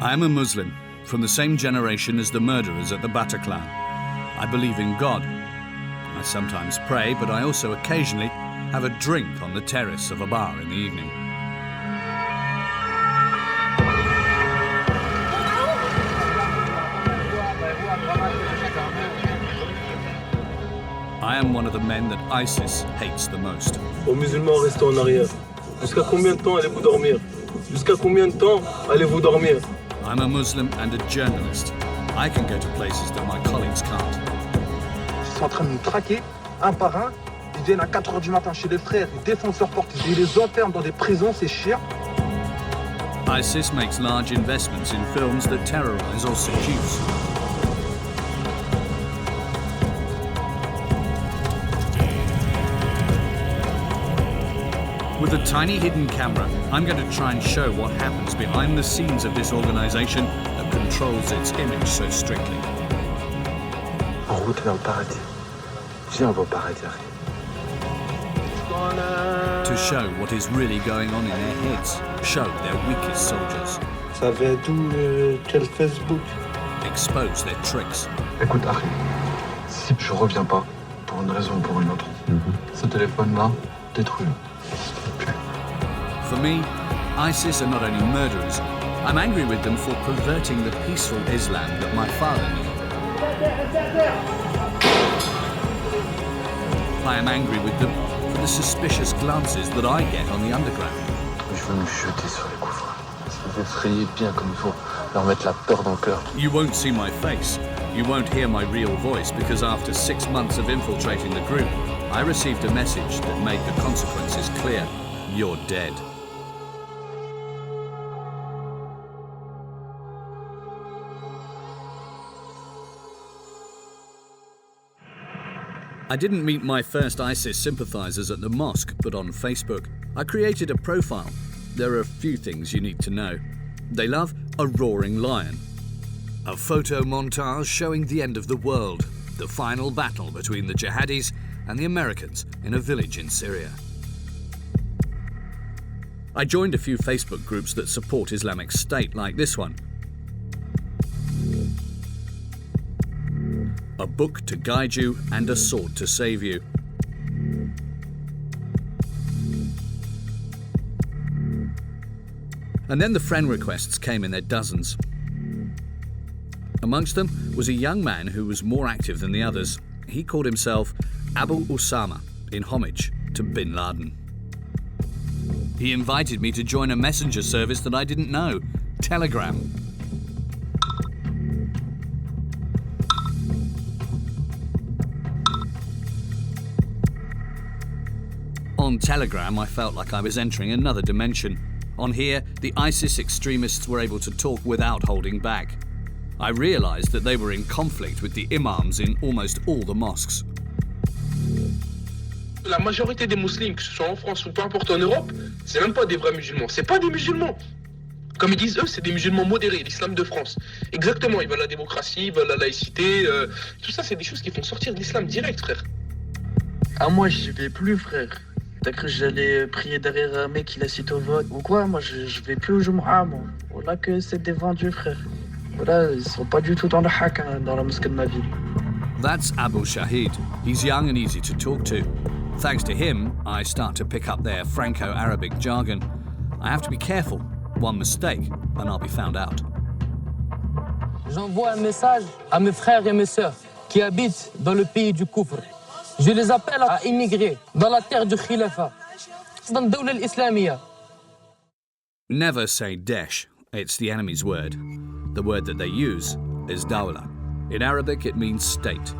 I am a Muslim, from the same generation as the murderers at the Bataclan. I believe in God. I sometimes pray, but I also occasionally have a drink on the terrace of a bar in the evening. I am one of the men that ISIS hates the most. Aux musulmans, restez en arrière. Jusqu'à combien de temps allez-vous dormir? Jusqu'à combien de temps allez-vous dormir? I'm a Muslim and a journalist. I can go to places that my colleagues can't. Ils sont en train de nous traquer, un par un. Ils viennent à 4 h du matin chez les frères, ils défoncent leurs portes, ils les enferment dans des prisons, ces chiens. ISIS makes large investments in films that terrorize or seduce. With a tiny hidden camera, I'm going to try and show what happens behind the scenes of this organization that controls its image so strictly. En route vers le paradis. Viens, on va au paradis. To show what is really going on in their heads, show their weakest soldiers. Ça vient d'où quel Facebook? Expose their tricks. Écoute, Harry, si je reviens pas, pour une raison ou pour une autre, ce téléphone-là, détruis-le. For me, ISIS are not only murderers, I'm angry with them for perverting the peaceful Islam that my father knew. I am angry with them for the suspicious glances that I get on the underground. Je veux me jeter sur les couffres. Les effrayer bien comme il faut, leur mettre la peur dans le cœur. You won't see my face. You won't hear my real voice because after 6 months of infiltrating the group, I received a message that made the consequences clear. You're dead. I didn't meet my first ISIS sympathizers at the mosque, but on Facebook. I created a profile. There are a few things you need to know. They love a roaring lion, a photo montage showing the end of the world, the final battle between the jihadis and the Americans in a village in Syria. I joined a few Facebook groups that support Islamic State, like this one. A book to guide you and a sword to save you. And then the friend requests came in their dozens. Amongst them was a young man who was more active than the others. He called himself Abu Usama, in homage to Bin Laden. He invited me to join a messenger service that I didn't know, Telegram. On Telegram, I felt like I was entering another dimension. On here, the ISIS extremists were able to talk without holding back. I realized that they were in conflict with the imams in almost all the mosques. La majorité des musulmans, que ce soit en France ou peu importe en Europe, c'est même pas des vrais musulmans. C'est pas des musulmans. Comme ils disent eux, c'est des musulmans modérés, l'islam de France. Exactement, ils veulent la démocratie, ils veulent la laïcité. Tout ça, c'est des choses qui font sortir de l'islam direct, frère. Ah, moi, j'y vais plus, frère. T'as cru que j'allais prier derrière un mec qui l'a cité au vote ou quoi? Moi, je vais plus au Jumu'ah, moi. Voilà que c'est des vendus, frère. Voilà, ils sont pas du tout dans le hack, hein, dans la mosquée de ma ville. That's Abu Shahid. He's young and easy to talk to. Thanks to him, I start to pick up their Franco-Arabic jargon. I have to be careful. One mistake, and I'll be found out. J'envoie un message à mes frères et mes sœurs qui habitent dans le pays du Kufr. Je les appelle à immigrer dans la terre du Khilafa, dans la Dawla al-Islamiyya. Never say Daesh. It's the enemy's word. The word that they use is Dawla. In Arabic, it means state.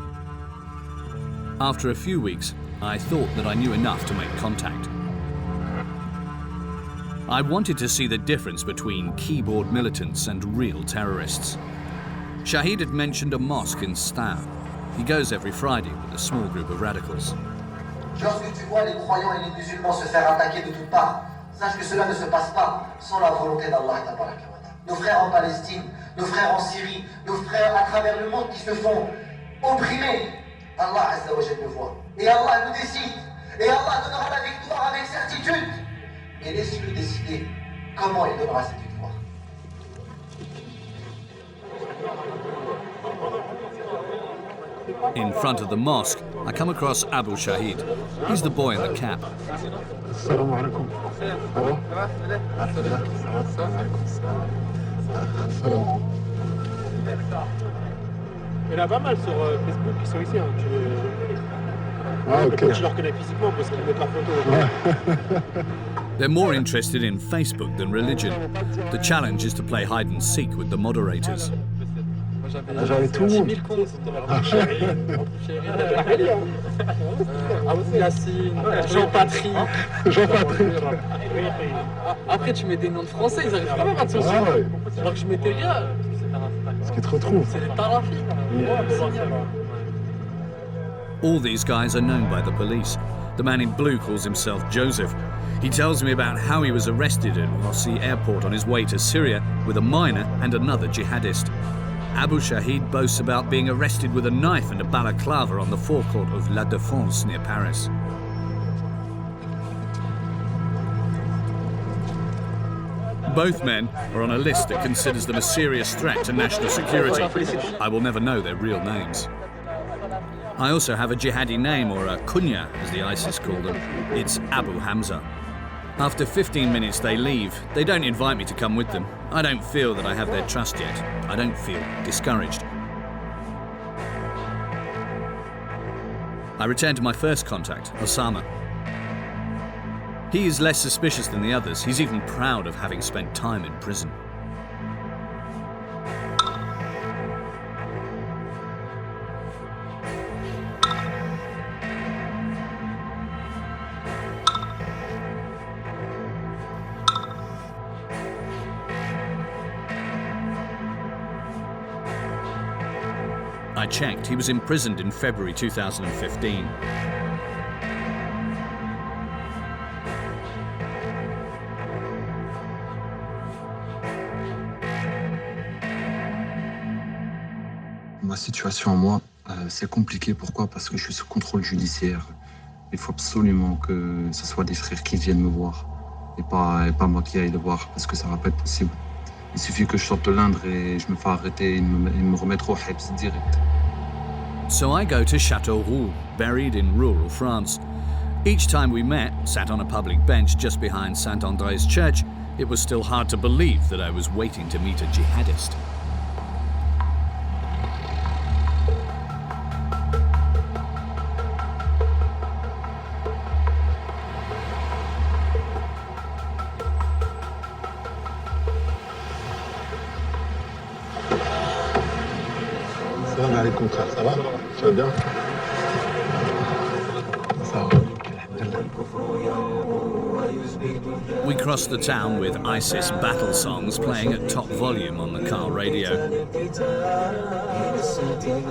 After a few weeks, I thought that I knew enough to make contact. I wanted to see the difference between keyboard militants and real terrorists. Shahid had mentioned a mosque in Stan. He goes every Friday with a small group of radicals. Lorsque tu vois les croyants et les musulmans se faire attaquer de toutes parts, sache que cela ne se passe pas sans la volonté d'Allah. Nos frères en Palestine, nos frères en Syrie, nos frères à travers le monde qui se font opprimer, Allah Azza wa Jalla le voit. Et Allah nous décide. Et Allah donnera la victoire avec certitude. Et laisse-le décider comment il donnera cette victoire. In front of the mosque, I come across Abu Shahid. He's the boy in the cap. Salam alaikum. Il y en a pas mal sur Facebook qui sont ici. Hein. Tu le reconnais physiquement parce qu'ils mettent la photo. They're more interested in Facebook than religion. The challenge is to play hide and seek with the moderators. J'avais tout le monde. Yacine, Jean-Patrick. Après, tu mets des noms de français, ils arrivent quand même à te sortir. Alors que je mettais rien. Ce qui te retrouve. C'est des tarafis. All these guys are known by the police. The man in blue calls himself Joseph. He tells me about how he was arrested at Rossi airport on his way to Syria with a miner and another jihadist. Abu Shahid boasts about being arrested with a knife and a balaclava on the forecourt of La Défense near Paris. Both men are on a list that considers them a serious threat to national security. I will never know their real names. I also have a jihadi name, or a kunya, as the ISIS call them. It's Abu Hamza. After 15 minutes they leave. They don't invite me to come with them. I don't feel that I have their trust yet. I don't feel discouraged. I return to my first contact, Osama. He is less suspicious than the others. He's even proud of having spent time in prison. I checked. He was imprisoned in February 2015. Ma situation à moi, c'est compliqué. Pourquoi? Parce que je suis sous contrôle judiciaire. Il faut absolument que ce soit des frères qui viennent me voir et pas moi qui aille le voir, parce que ça va pas être possible. Il suffit que je sorte de l'Indre et je me fais arrêter et me remettre au Hebs direct. So I go to Châteauroux, buried in rural France. Each time we met, sat on a public bench just behind Saint-André's church, it was still hard to believe that I was waiting to meet a jihadist. Salam alaikum, frère, ça va? Tu vas bien? Ça va. We crossed the town with ISIS battle songs playing at top volume on the car radio.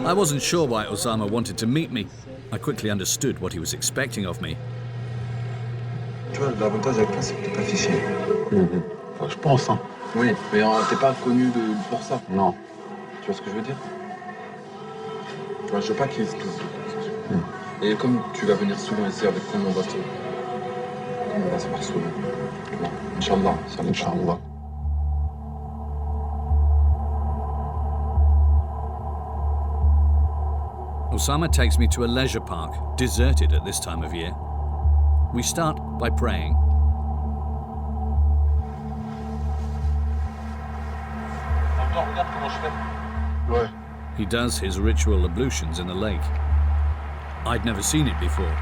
I wasn't sure why Osama wanted to meet me. I quickly understood what he was expecting of me. Tu vois, l'avantage avec toi, c'est que t'es pas fiché. Enfin, je pense, hein. Oui, mais t'es pas connu pour ça. Non. Tu vois ce que je veux dire? Tu vois, je veux pas qu'ils se touchent. Et comme tu vas venir souvent ici avec nous, on va se voir souvent. Inch'Allah. Inch'Allah. Osama takes me to a leisure park, deserted at this time of year. We start by praying. Ouais. He does his ritual ablutions in the lake. I'd never seen it before.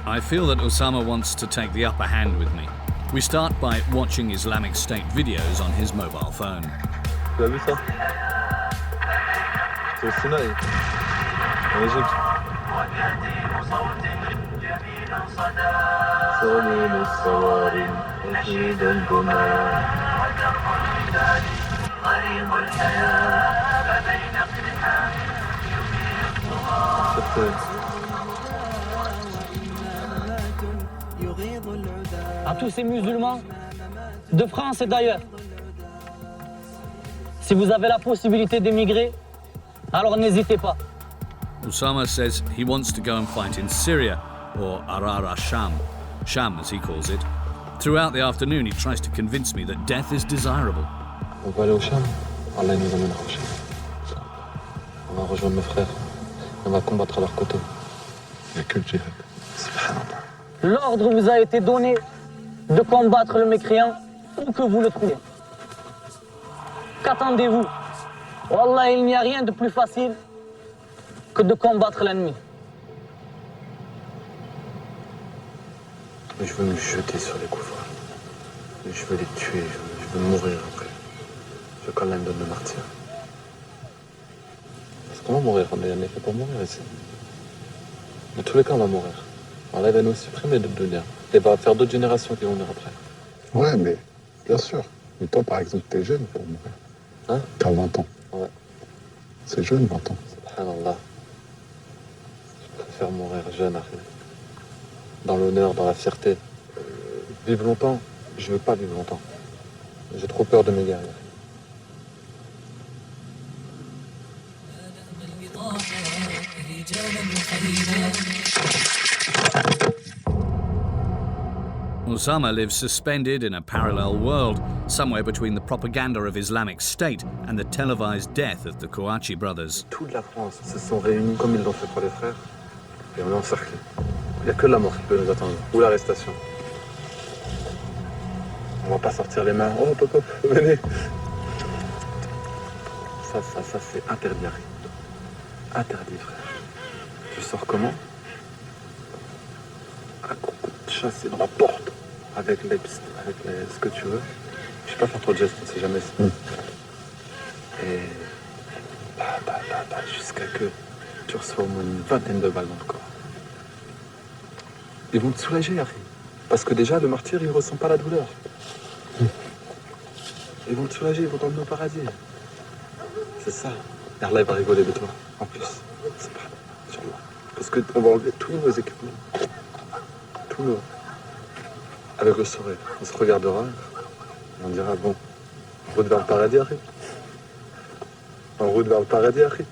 I feel that Osama wants to take the upper hand with me. We start by watching Islamic State videos on his mobile phone. Tu as vu ça? C'est au Sinaï, en Égypte. À tous ces musulmans de France et d'ailleurs, si vous avez la possibilité d'émigrer, alors n'hésitez pas. Osama says he wants to go and fight in Syria, or Arara Sham, Sham as he calls it. Throughout the afternoon he tries to convince me that death is desirable. On va aller au Cham. Allah nous emmènera chez nous. On va rejoindre mes frères. On va combattre à leur côté. Il n'y a que le djihad. Subhanallah. L'ordre vous a été donné de combattre le mécréant où que vous le trouvez. Qu'attendez-vous? Wallah, il n'y a rien de plus facile que de combattre l'ennemi. Je veux me jeter sur les koufars. Je veux les tuer, je veux mourir après. Je veux qu'Allah me donne le martyr. Parce qu'on va mourir, on est fait pour mourir ici. Dans tous les cas, on va mourir. Allah va nous supprimer de dunya. Et va faire d'autres générations qui vont venir après. Ouais, mais bien sûr. Mais toi, par exemple, t'es jeune pour mourir. Hein? T'as 20 ans. Ouais. C'est jeune, 20 ans. Subhanallah. Je préfère mourir jeune, Harry. Dans l'honneur, dans la fierté. Vivre longtemps, je veux pas vivre longtemps. J'ai trop peur de m'égarer. Osama lives suspended in a parallel world, somewhere between the propaganda of Islamic State and the televised death of the Kouachi brothers. Toute la France se sont réunis comme ils l'ont fait pour les frères, et on est encerclés. Il n'y a que la mort qui peut nous attendre, ou l'arrestation. On va pas sortir les mains. Oh, pop, venez. Ça, c'est interdit, Harry. Interdit, frère. Tu sors comment? À coup de chasse dans la porte, avec ce que tu veux. Je sais pas faire trop de gestes, on sait jamais. Et jusqu'à que tu reçois au moins une vingtaine de balles dans le corps. Ils vont te soulager, Harry. Parce que déjà, le martyr, il ressent pas la douleur. Ils vont te soulager, ils vont t'emmener au paradis. C'est ça. Et Allah, il va rigoler de toi, en plus. C'est pas... Inch'Allah. Parce qu'on va enlever tous nos équipements. Tous nos... Avec le sourire. On se regardera et on dira, bon, en route vers le paradis, Harry. En route vers le paradis, Harry.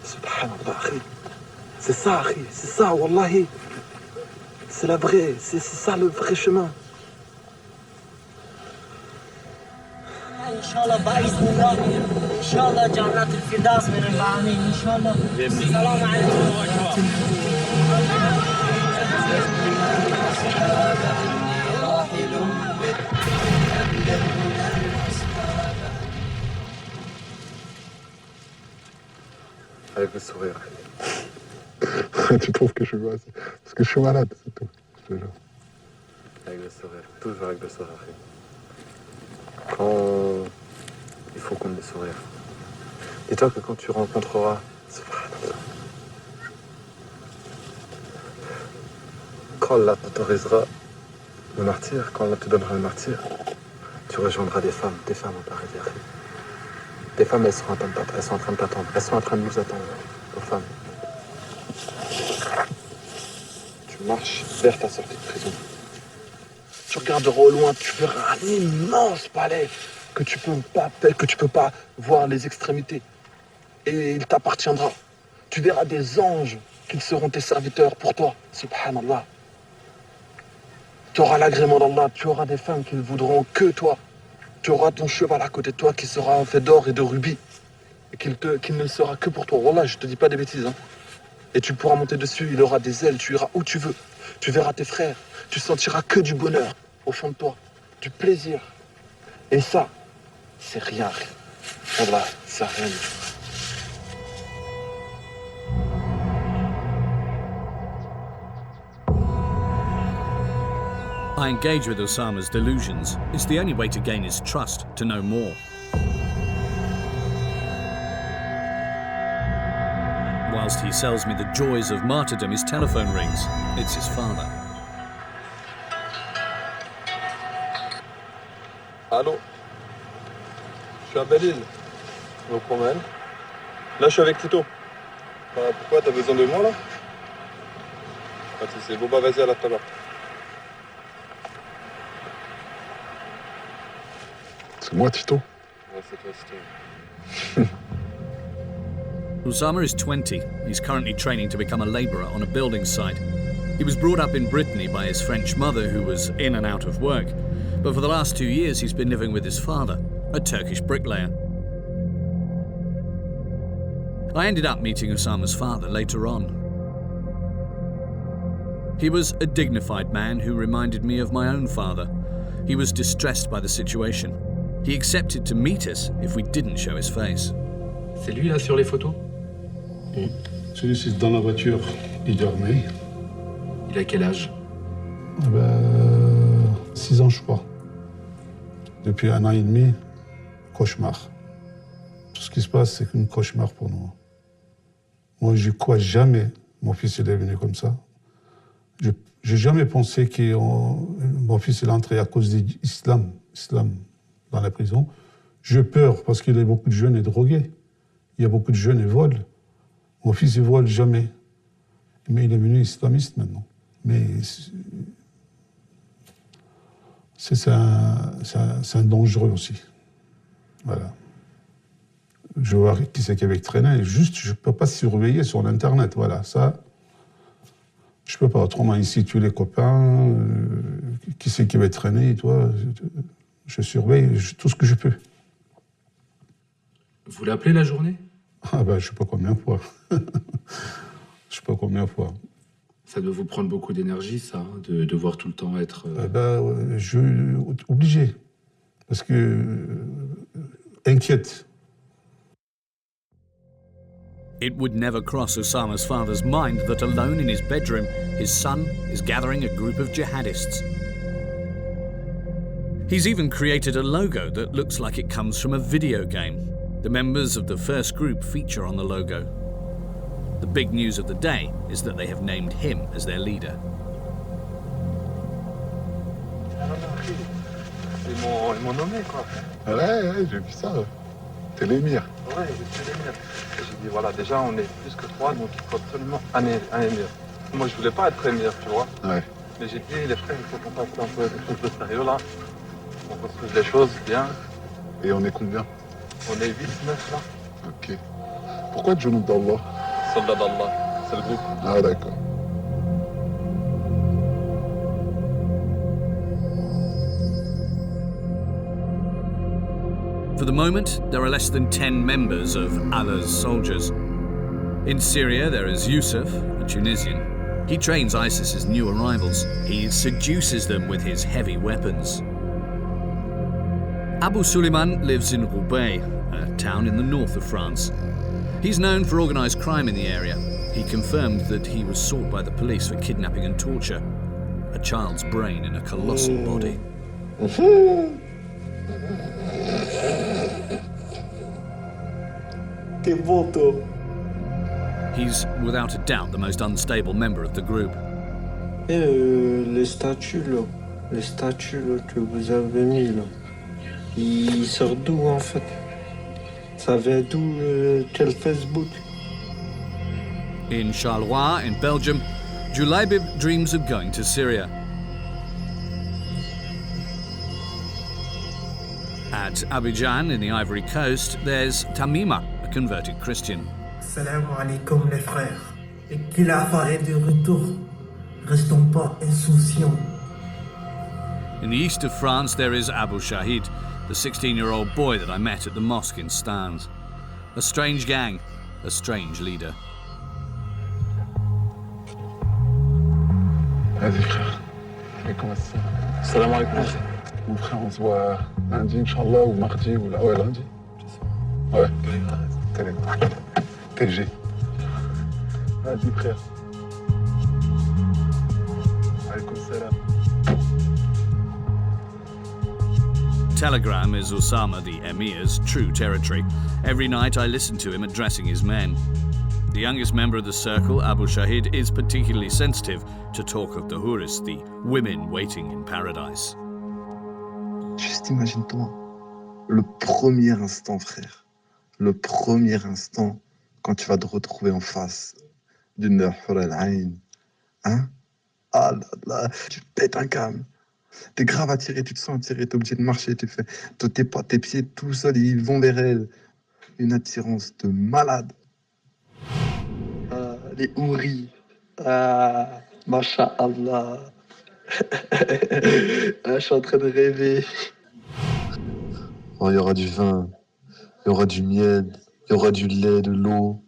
Subhanallah, Harry. C'est ça, Harry. C'est ça, wallahi. C'est la vraie, c'est ça le vrai chemin. Inch'Allah, ba'idhnillah. Inch'Allah, Jannat al-Firdaus min al-Ba'amin. Inch'Allah. Salam alaykum. Avec le sourire. Tu trouves que je suis malade? Parce que je suis malade, c'est tout. Je te jure. Avec le sourire, toujours avec le sourire. Quand il faut qu'on ait le sourire. Dis-toi que quand tu rencontreras, quand Allah t'autorisera le martyr, quand Allah te donnera le martyr, tu rejoindras des femmes au paradis. Des femmes, elles sont en train de t'attendre, elles sont en train de nous attendre, aux femmes. Tu marches vers ta sortie de prison. Tu regarderas au loin, tu verras un immense palais que tu peux pas voir les extrémités. Et il t'appartiendra. Tu verras des anges qui seront tes serviteurs pour toi. Subhanallah. Tu auras l'agrément d'Allah, tu auras des femmes qui ne voudront que toi. Tu auras ton cheval à côté de toi qui sera fait d'or et de rubis. Et qu'il ne sera que pour toi. Wallah, je te dis pas des bêtises. Hein. Et tu pourras monter dessus, il aura des ailes, tu iras où tu veux. Tu verras tes frères, tu sentiras que du bonheur au fond de toi, du plaisir. Et ça, c'est rien. Wallah, c'est rien du tout. I engage with Osama's delusions. It's the only way to gain his trust, to know more. Whilst he sells me the joys of martyrdom, his telephone rings. It's his father. Allô? Je suis à Belle-Île. Je me promène. Là, je suis avec Tito. Pourquoi? T'as besoin de moi, là? Pas de soucis. Bon, bah, vas-y, à la tout à l'heure. C'est moi, Tito. Ouais, c'est toi, Tito. Osama is 20. He's currently training to become a labourer on a building site. He was brought up in Brittany by his French mother, who was in and out of work. But for the last 2 years, he's been living with his father, a Turkish bricklayer. I ended up meeting Osama's father later on. He was a dignified man who reminded me of my own father. He was distressed by the situation. He accepted to meet us if we didn't show his face. C'est lui là sur les photos? Celui-ci dans la voiture, il dormait. Il a quel âge? 6 ans, je crois. Depuis 1 an et demi, cauchemar. Tout ce qui se passe, c'est qu'un cauchemar pour nous. Moi, je crois jamais mon fils il est venu comme ça. Je n'ai jamais pensé que mon fils est entré à cause de l'islam dans la prison. J'ai peur parce qu'il y a beaucoup de jeunes et drogués. Il y a beaucoup de jeunes et volent. Mon fils, il vole jamais. Mais il est venu islamiste maintenant. Mais c'est un dangereux aussi. Voilà. Je vois qui c'est qui avait traîné. Juste, je ne peux pas surveiller sur l'Internet. Voilà, ça, je ne peux pas. Autrement, ici, tu es les copains, qui c'est qui avait traîné, toi. Je surveille tout ce que je peux. Vous l'appelez la journée? Ah ben, je ne sais pas combien de fois. Je ne sais pas combien de fois. Ça doit vous prendre beaucoup d'énergie, ça, de devoir tout le temps être... je suis obligé. Parce que... inquiète. It would never cross Osama's father's mind that alone in his bedroom, his son is gathering a group of jihadists. He's even created a logo that looks like it comes from a video game. The members of the first group feature on the logo. The big news of the day is that they have named him as their leader. Ils m'ont nommé, quoi. Ouais, j'ai vu ça. T'es l'émir. Ouais, je suis l'émir. J'ai dit, voilà, déjà, on est plus que 3, donc il faut absolument un émir. Moi, je voulais pas être émir, tu vois. Ouais. Mais j'ai dit, les frères, il faut qu'on fasse un peu quelque chose de sérieux, là. On construise les choses bien. Et on est combien? On est 8, 9, là. Ok. Pourquoi Djounoub d'Allah? Soldat d'Allah, c'est le groupe. Ah, d'accord. For the moment, there are less than 10 members of Allah's soldiers. In Syria, there is Yusuf, a Tunisian. He trains ISIS's new arrivals. He seduces them with his heavy weapons. Abu Suleiman lives in Roubaix, a town in the north of France. He's known for organised crime in the area. He confirmed that he was sought by the police for kidnapping and torture. A child's brain in a colossal body. He's without a doubt the most unstable member of the group. Les statues là, que vous avez mis là, ils sortent d'où en fait? Ça vient d'où? Quel Facebook? In Charleroi, in Belgium, Julaibib dreams of going to Syria. At Abidjan, in the Ivory Coast, there's Tamima, a converted Christian. Salam alaikum les frères. Et qu'il apparaît de retour. Restons pas insouciants. In the east of France, there is Abu Shahid, the 16-year-old boy that I met at the mosque in Stans. A strange gang, a strange leader. Vas-y frère, et comment ça? Salam alaikum. Mon frère, on se voit lundi, Inch'Allah, ou mardi, ou là, ouais, lundi. Ouais. TLG. Vas-y frère. Alaikum salam. Telegram is Osama the Emir's true territory. Every night I listen to him addressing his men. The youngest member of the circle, Abu Shahid, is particularly sensitive to talk of the houris, the women waiting in paradise. Juste imagine-toi, le premier instant, frère, le premier instant, quand tu vas te retrouver en face d'une Hur al-Ain, hein? Ah là là, tu pètes un câble. T'es grave attiré, tu te sens attiré, t'es obligé de marcher, tu fais... Tes pieds tout seuls, ils vont vers elle. Une attirance de malade. Les houris. Ah, masha'Allah. Je suis en train de rêver. Oh, il y aura du vin, il y aura du miel, il y aura du lait, de l'eau.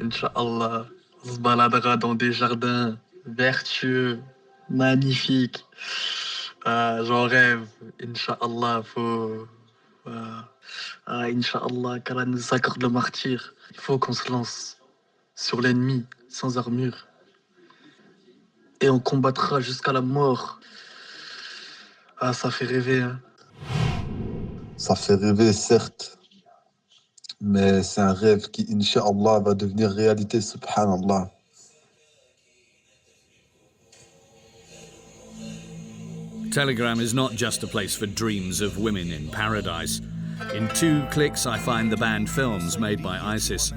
Inch'Allah, on se baladera dans des jardins vertueux, magnifiques. J'en rêve. Inch'Allah, Inch'Allah, qu'Allah nous accorde le martyr. Il faut qu'on se lance sur l'ennemi, sans armure. Et on combattra jusqu'à la mort. Ça fait rêver, hein. Ça fait rêver, certes, mais c'est un rêve qui, Inch'Allah, va devenir réalité, subhanallah. Telegram is not just a place for dreams of women in paradise. In 2 clicks, I find the banned films made by ISIS,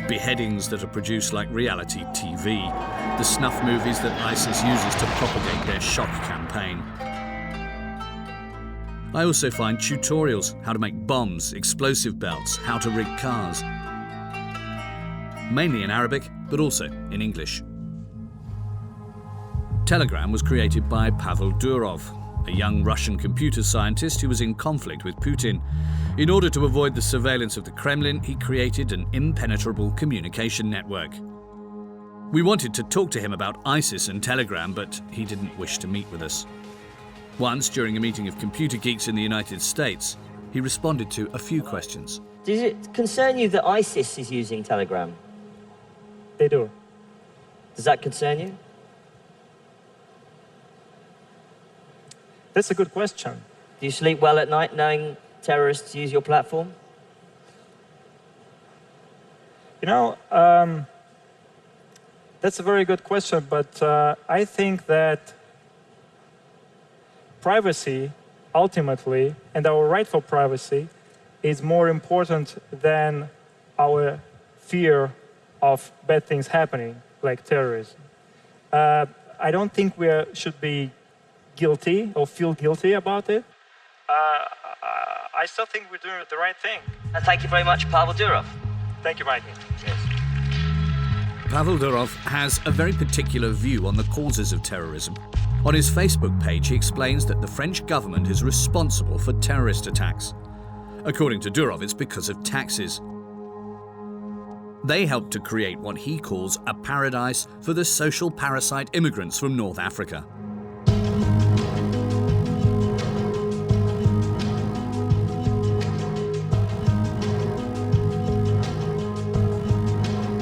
beheadings that are produced like reality TV, the snuff movies that ISIS uses to propagate their shock campaign. I also find tutorials, how to make bombs, explosive belts, how to rig cars. Mainly in Arabic, but also in English. Telegram was created by Pavel Durov, a young Russian computer scientist who was in conflict with Putin. In order to avoid the surveillance of the Kremlin, he created an impenetrable communication network. We wanted to talk to him about ISIS and Telegram, but he didn't wish to meet with us. Once, during a meeting of computer geeks in the United States, he responded to a few questions. Does it concern you that ISIS is using Telegram? They do. Does that concern you? That's a good question. Do you sleep well at night knowing terrorists use your platform? You know, that's a very good question, but I think that privacy, ultimately, and our right for privacy is more important than our fear of bad things happening, like terrorism. I don't think we should be guilty or feel guilty about it. I still think we're doing the right thing. Thank you very much, Pavel Durov. Thank you, Mikey. Yes. Pavel Durov has a very particular view on the causes of terrorism. On his Facebook page, he explains that the French government is responsible for terrorist attacks. According to Durov, it's because of taxes. They helped to create what he calls a paradise for the social parasite immigrants from North Africa.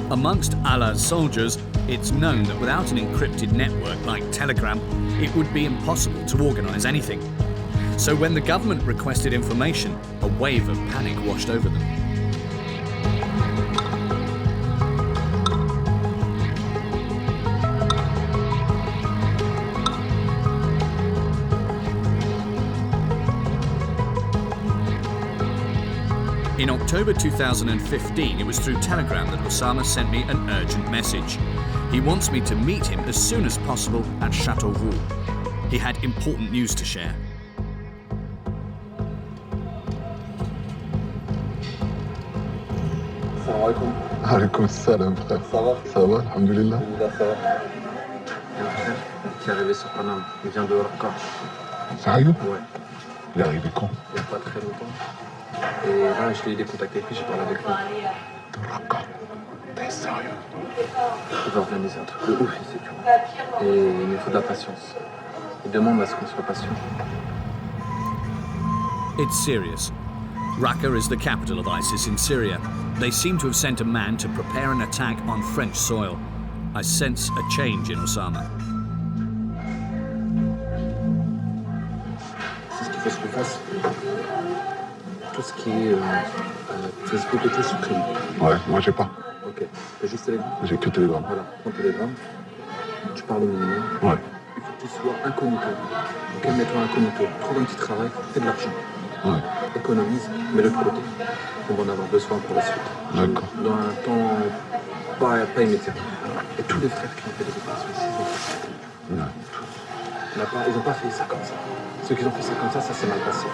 Amongst Allah's soldiers, it's known that without an encrypted network like Telegram, it would be impossible to organise anything. So when the government requested information, a wave of panic washed over them. In October 2015, it was through Telegram that Osama sent me an urgent message. He wants me to meet him as soon as possible at Chateau Roux. He had important news to share. Salam alaikum. Alaikum salam, frère. Ça va? Ça va, alhamdoulilah. Ça va. Il y a un frère qui est arrivé sur Paname. Il vient de Raqqa. Sérieux? Ouais. Il est arrivé quand? Il n'y a pas très longtemps. Et là, je l'ai aidé à contacter, puis j'ai parlé avec lui. De Raqqa? T'es sérieux? Il va organiser un truc de ouf ici, tu vois. Et il nous faut de la patience. Il demande à ce qu'on soit patient. It's serious. Raqqa is the capital of ISIS in Syria. They seem to have sent a man to prepare an attack on French soil. I sense a change in Osama. C'est ce qu'il faut que je fasse. Tout ce qui est Facebook et tout supprimé. Ouais, moi j'ai pas. Ok. T'as juste Telegram? J'ai que Telegram. Voilà, prends Telegram. Tu parles au minimum. Ouais. Il faut que tu sois incognito. Ok, mets-toi incognito. Trouve un petit travail, fais de l'argent. Ouais. Économise, mets-le de côté. On va en avoir besoin pour la suite. D'accord. Dans un temps pas immédiat. Et tous les frères qui ont fait des opérations ici, ils ont fait ça. Ouais. Ils n'ont pas fait ça comme ça. Ceux qui ont fait ça comme ça s'est mal passé.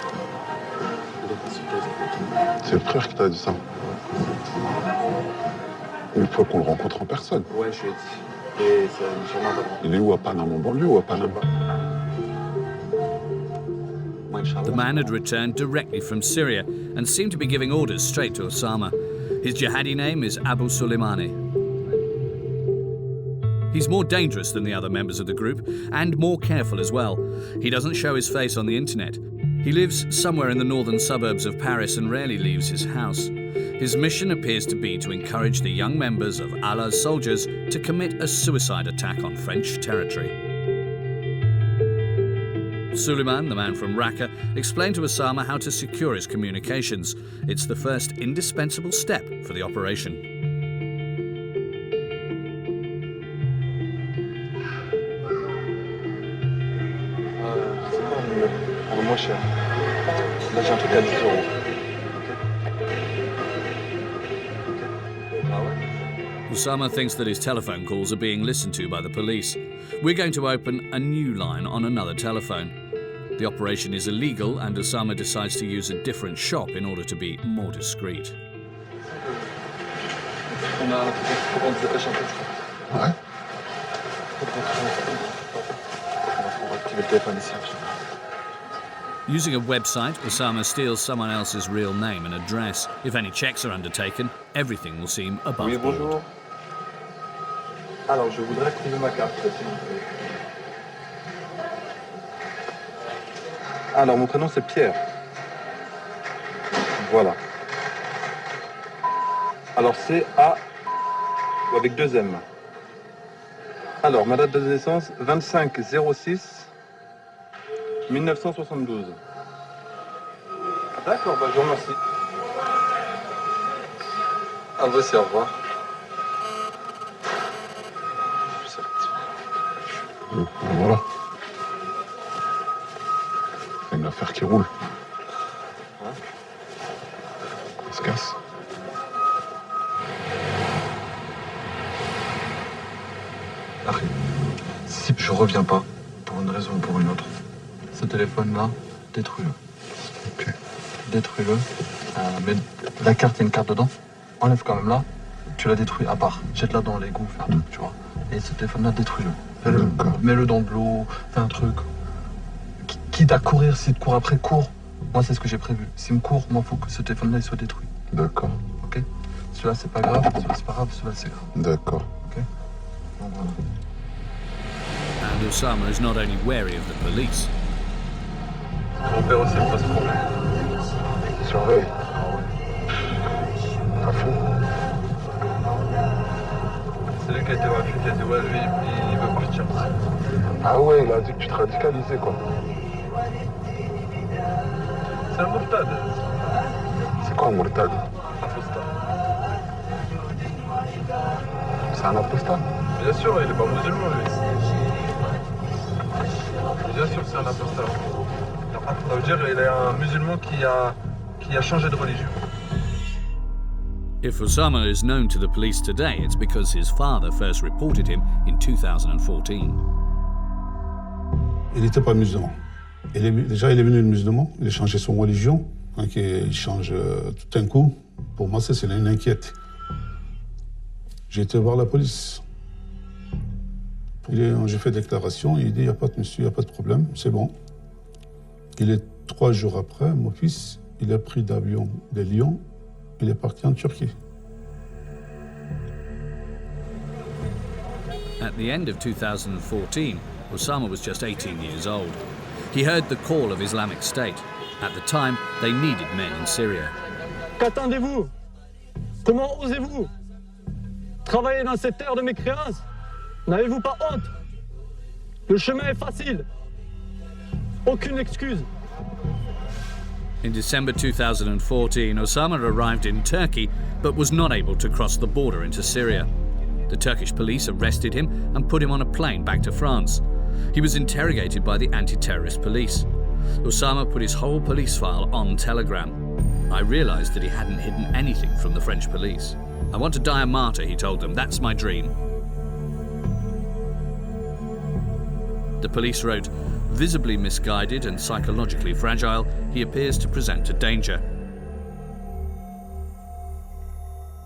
C'est le frère qui t'a dit ça. Il faut qu'on le rencontre en personne. Ouais, je lui ai dit. Et ça me sûrement pas. Il est où, à Paname, en banlieue ou à Paname? The man had returned directly from Syria and seemed to be giving orders straight to Osama. His jihadi name is Abu Soleimani. He's more dangerous than the other members of the group and more careful as well. He doesn't show his face on the internet. He lives somewhere in the northern suburbs of Paris and rarely leaves his house. His mission appears to be to encourage the young members of Allah's soldiers to commit a suicide attack on French territory. Suleiman, the man from Raqqa, explained to Osama how to secure his communications. It's the first indispensable step for the operation. Moins cher. Là, j'ai un truc à 10 euros. Osama thinks that his telephone calls are being listened to by the police. We're going to open a new line on another telephone. The operation is illegal and Osama decides to use a different shop in order to be more discreet. Ouais. Using a website, Osama steals someone else's real name and address. If any checks are undertaken, everything will seem above Oui, board. bonjour. Alors, je voudrais activer ma carte, s'il vous plaît. Alors, mon prénom, c'est Pierre. Voilà. Alors, c'est A ou avec 2 M. Alors, ma date de naissance, 25/06 1972. D'accord, bah, je vous remercie. Ah, voici, au revoir. Voilà. C'est une affaire qui roule. On se casse. Si je reviens pas, pour une raison ou pour une autre, ce téléphone-là, détruis-le. Ok. Détruis-le. Mais la carte, il y a une carte dedans. Enlève quand même là. Tu la détruis à part. Jette-la dans l'égout, fais un truc, tu vois. Et ce téléphone-là, détruis-le. Mets-le dans de l'eau, fais un truc. Quitte à courir, s'il te court après, cours. Moi, c'est ce que j'ai prévu. S'il me court, moi, il faut que ce téléphone-là, il soit détruit. D'accord. Ok. Celui-là, c'est pas grave. Celui-là, c'est pas grave. Celui-là, c'est grave. D'accord. Ok. Donc voilà. And Osama is not only wary of the police. Mon père aussi, pas ce problème. Surveille. À fond. C'est lui qui a été voir, qui a dit ouais, lui, il veut partir. Ah ouais, il a dit que tu te radicalisais, quoi. C'est un mourtad. C'est quoi un mourtad? Apostat. C'est un apostat? Bien sûr, il est pas musulman, lui. Bien sûr, c'est un apostat. Ça veut dire qu'il est un musulman qui a changé de religion. If Osama is known to the police today, it's because his father first reported him in 2014. Il n'était pas musulman. Déjà, il est venu musulman, il a changé son religion. Donc, il change tout d'un coup. Pour moi, ça, c'est une inquiète. J'ai été voir la police. J'ai fait déclaration, il dit, il n'y a pas de monsieur, il n'y a pas de problème, c'est bon. Il est 3 jours après, mon fils, il a pris d'avion de Lyon, il est parti en Turquie. At the end of 2014, Osama was just 18 years old. He heard the call of Islamic State. At the time, they needed men in Syria. Qu'attendez-vous? Comment osez-vous travailler dans cette terre de mécréance? N'avez-vous pas honte? Le chemin est facile. Aucune excuse. In December 2014, Osama arrived in Turkey, but was not able to cross the border into Syria. The Turkish police arrested him and put him on a plane back to France. He was interrogated by the anti-terrorist police. Osama put his whole police file on Telegram. I realized that he hadn't hidden anything from the French police. I want to die a martyr, he told them. That's my dream. The police wrote, visibly misguided and psychologically fragile, he appears to present a danger.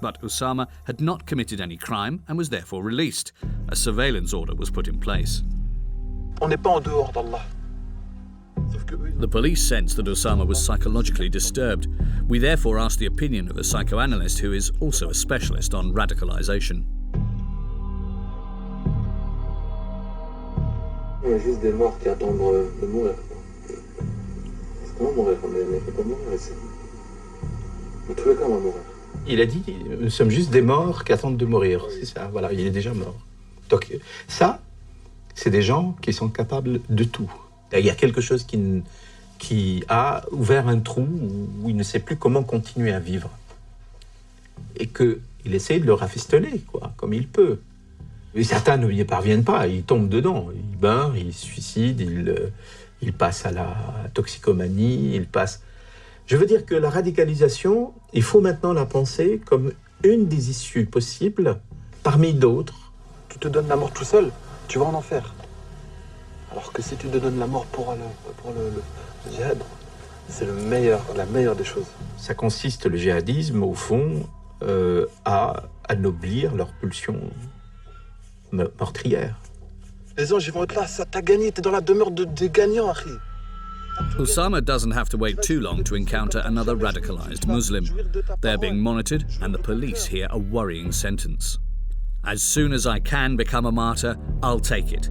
But Osama had not committed any crime and was therefore released. A surveillance order was put in place. On n'est pas en dehors d'Allah. The police sensed that Osama was psychologically disturbed. We therefore asked the opinion of a psychoanalyst who is also a specialist on radicalization. On est juste des morts qui attendent de mourir. Comment mourir? On ne peut pas mourir ici. Dans tous les cas, on va mourir. Il a dit, nous sommes juste des morts qui attendent de mourir. C'est ça, voilà, il est déjà mort. Donc ça, c'est des gens qui sont capables de tout. Il y a quelque chose qui a ouvert un trou où il ne sait plus comment continuer à vivre. Et qu'il essaie de le rafistoler, quoi, comme il peut. Et certains ne y parviennent pas, ils tombent dedans. Ils meurent, ils se suicident, ils passent à la toxicomanie, ils passent... Je veux dire que la radicalisation, il faut maintenant la penser comme une des issues possibles parmi d'autres. Tu te donnes la mort tout seul, tu vas en enfer. Alors que si tu te donnes la mort pour le djihad, c'est la meilleure des choses. Ça consiste, le djihadisme, au fond, à anoblir leur pulsion meurtrière. Les anges, ils vont être là, ça t'a gagné, t'es dans la demeure des gagnants, Harry. Osama doesn't have to wait too long to encounter another radicalized Muslim. They're being monitored, and the police hear a worrying sentence. As soon as I can become a martyr, I'll take it.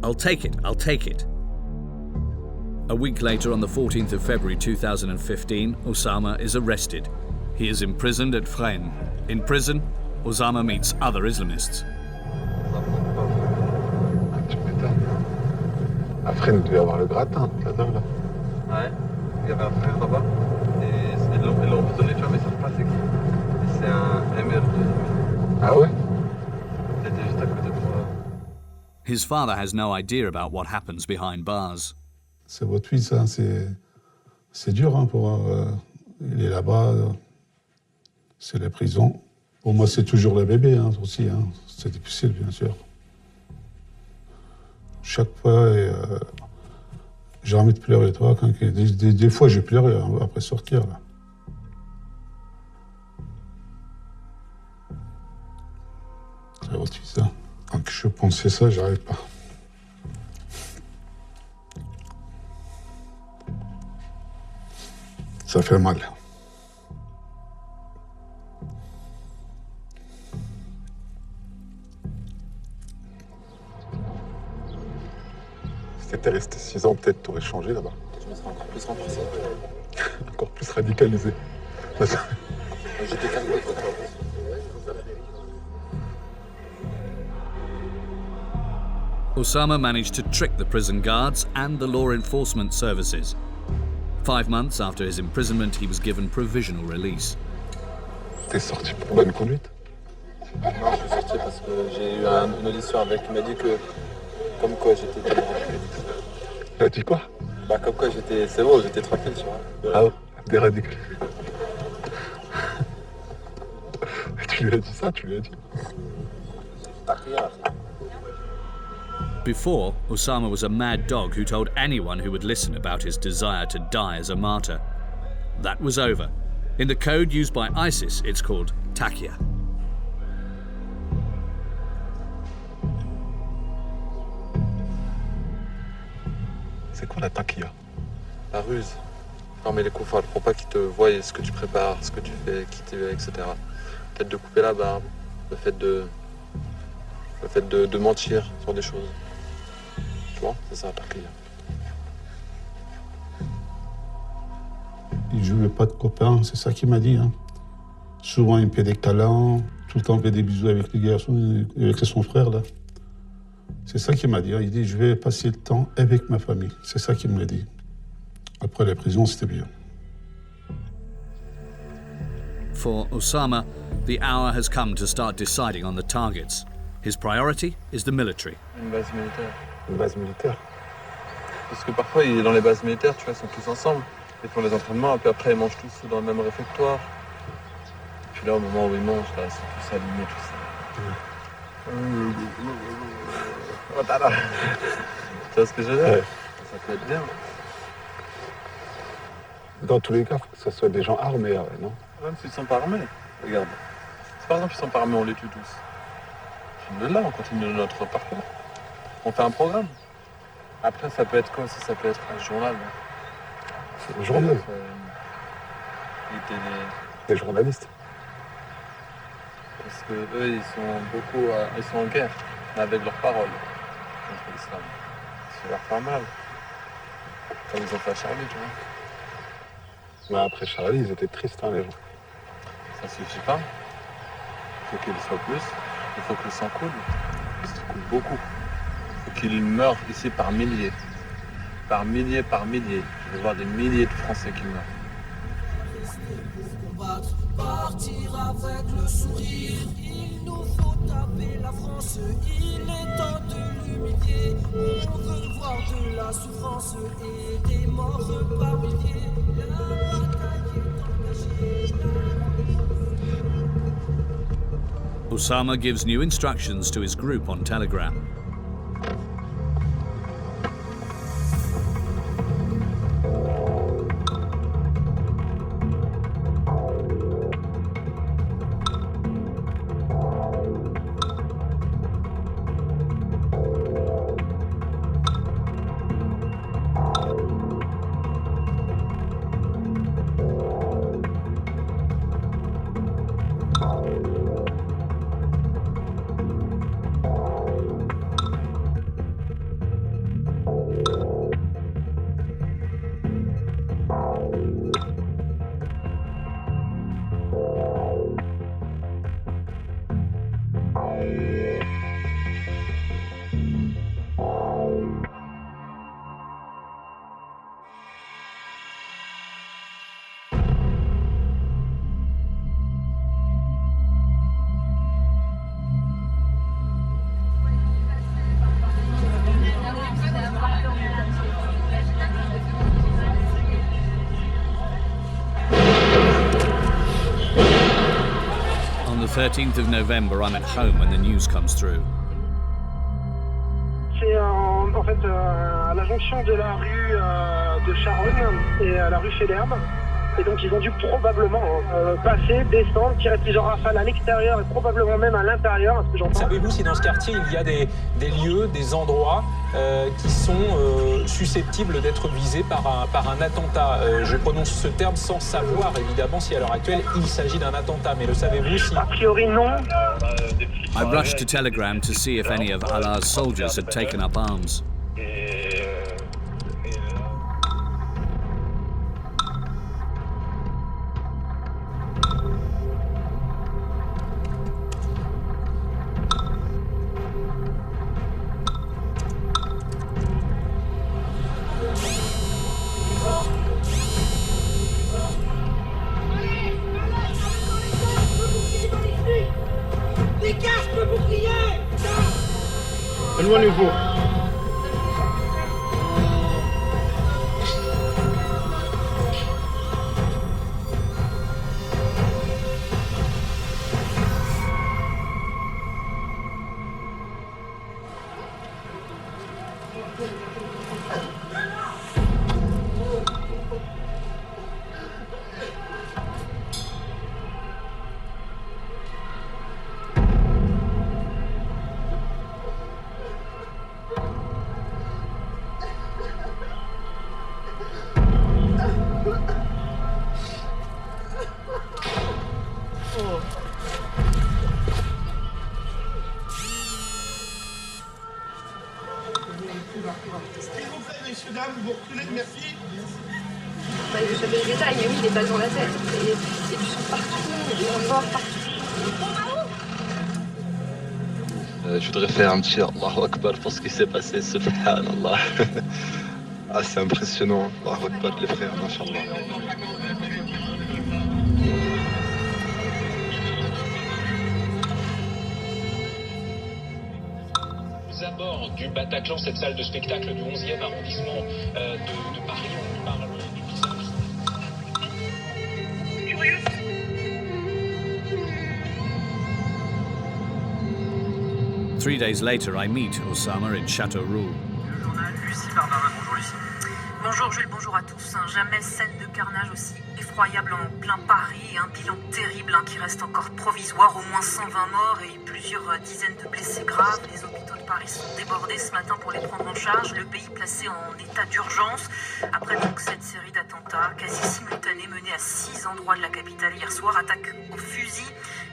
I'll take it, I'll take it. A week later, on the 14th of February 2015, Osama is arrested. He is imprisoned at Fresnes. In prison, Osama meets other Islamists. Tu m'étonnes. À Fresnes, il devait y avoir le gratin, là-dedans, là. Ouais, il y avait un frère là-bas, et ils l'ont emprisonné, tu vois, mais ils savent pas c'est qui. C'est un émir de... Ah ouais? Il était juste à côté de moi. His father has no idea about what happens behind bars. C'est votre fils, hein, c'est dur hein, il est là-bas, c'est la prison. Pour moi, c'est toujours le bébé hein, aussi, hein. C'est difficile, bien sûr. Chaque fois, j'ai envie de pleurer, toi. Des fois, j'ai pleuré hein, après sortir. Là. C'est votre fils, hein. Quand je pensais ça, j'arrive pas. Ça fait mal. Si t'étais resté 6 ans, peut-être t'aurais changé là-bas. Je me serais encore plus renforcé. Encore plus radicalisé. J'étais calmé, quoi. Osama managed to trick the prison guards and the law enforcement services. 5 months after his imprisonment, he was given provisional release. T'es sorti pour bonne conduite? Non, je suis sorti parce que j'ai eu une audition avec. Il m'a dit que, comme quoi j'étais déradicalisé. Il a dit quoi? Bah, comme quoi c'est bon, j'étais tranquille, tu vois. Ah ouais, déradicalisé. Tu lui as dit ça, tu lui as dit? T'as rien. Before, Osama was a mad dog who told anyone who would listen about his desire to die as a martyr. That was over. In the code used by ISIS, it's called taqiyya. C'est quoi la taqiyya? La ruse. Former les koufars pour pas qu'ils te voient ce que tu prépares, ce que tu fais, qui tu es, etc. Le fait de couper la barbe, le fait de mentir sur des choses. Tu vois, c'est ça la taqiyya. Il ne jouait pas de copains, c'est ça qu'il m'a dit. Hein. Souvent, il me fait des câlins, tout le temps, il fait des bisous avec les garçons, avec son frère, là. C'est ça qu'il m'a dit. Hein. Il dit, je vais passer le temps avec ma famille. C'est ça qu'il me l'a dit. Après la prison, c'était bien. For Osama, the hour has come to start deciding on the targets. His priority is the military. Une base militaire. Une base militaire? Parce que parfois, dans les bases militaires, tu vois, ils sont tous ensemble. Ils font les entraînements, et puis après, ils mangent tous dans le même réfectoire. Et puis là, au moment où ils mangent, là, ils sont tous alignés, tout ça. Oh, tada. Tu vois ce que je veux dire? Ouais. Ça peut être bien. Dans tous les cas, il faut que ce soit des gens armés, non? Même s'ils ne sont pas armés, regarde. Si par exemple ils sont pas armés, on les tue tous. Là, on continue notre parcours. On fait un programme. Après, ça peut être quoi aussi? Ça peut être un journal. Un journal? Des journalistes. Parce que eux, ils sont en guerre avec leurs paroles contre l'islam. ça leur fait mal. Comme ils ont fait à Charlie, tu vois. Mais après Charlie, ils étaient tristes, hein, les gens. Ça suffit pas. Il faut qu'il soit plus. Il faut que le sang coule. Parce qu'il coule beaucoup. Il faut qu'il meure ici par milliers. Par milliers, par milliers. Je vais voir des milliers de Français qui meurent. Partir avec le sourire, il nous faut taper la France, il est temps de l'humilier. On veut voir de la souffrance et des morts par milliers. La bataille est engagée. Osama gives new instructions to his group on Telegram. On the 13th of November, I'm at home when the news comes through. C'est en fait à la jonction de la rue de Charonne et la rue Fédherbe. Et donc ils ont dû probablement passer, descendre, tirer plusieurs rafales à l'extérieur et probablement même à l'intérieur, à ce que j'entends. Savez-vous si dans ce quartier il y a des lieux, des endroits qui sont susceptibles d'être visés par un attentat? Je prononce ce terme sans savoir évidemment si à l'heure actuelle il s'agit d'un attentat, mais le savez-vous si... A priori non. I rushed to Telegram to see if any of Allah's soldiers had taken up arms. Éloignez-vous. S'il vous plaît, messieurs, dames, vous reculez, merci. Bah, vous savez les détails, mais oui, des balles dans la tête. Et du sang partout, des morts partout. Je voudrais faire un petit Allahu Akbar pour ce qui s'est passé, subhanallah. Ah, c'est impressionnant, Allahu Akbar, les frères, machallah. Aux abords du Bataclan, cette salle de spectacle du 11e arrondissement de Paris, on parle du visage. 3 days later, I meet Osama in Chateau Roux. Bonjour Lucie. Bonjour Jules, bonjour à tous. Jamais scène de carnage aussi effroyable en plein Paris et un bilan terrible qui reste encore provisoire. Au moins 120 morts et plusieurs dizaines de blessés graves. Les hôpitaux de Paris sont débordés ce matin pour les prendre en charge. Le pays placé en état d'urgence. Après donc cette série d'attentats quasi simultanés menés à 6 endroits de la capitale hier soir. Attaque au fusil